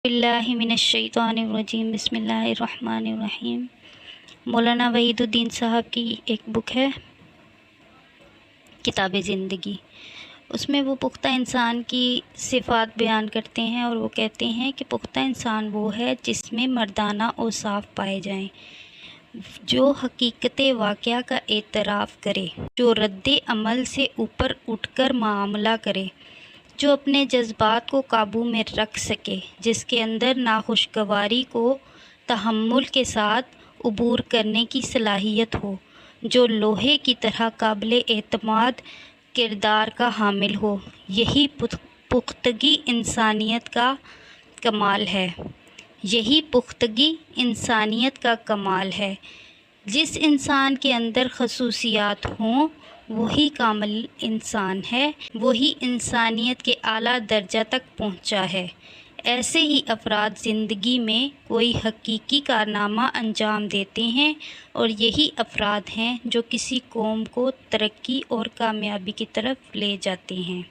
باللہ من الشیطان الرجیم، بسم اللہ الرحمن الرحیم۔ مولانا وحید الدین صاحب کی ایک بک ہے کتاب زندگی، اس میں وہ پختہ انسان کی صفات بیان کرتے ہیں اور وہ کہتے ہیں کہ پختہ انسان وہ ہے جس میں مردانہ اوصاف پائے جائیں، جو حقیقت واقعہ کا اعتراف کرے، جو رد عمل سے اوپر اٹھ کر معاملہ کرے، جو اپنے جذبات کو قابو میں رکھ سکے، جس کے اندر ناخوشگواری کو تحمل کے ساتھ عبور کرنے کی صلاحیت ہو، جو لوہے کی طرح قابل اعتماد کردار کا حامل ہو۔ یہی پختگی انسانیت کا کمال ہے، یہی پختگی انسانیت کا کمال ہے۔ جس انسان کے اندر خصوصیات ہوں وہی کامل انسان ہے، وہی انسانیت کے اعلیٰ درجہ تک پہنچا ہے۔ ایسے ہی افراد زندگی میں کوئی حقیقی کارنامہ انجام دیتے ہیں اور یہی افراد ہیں جو کسی قوم کو ترقی اور کامیابی کی طرف لے جاتے ہیں۔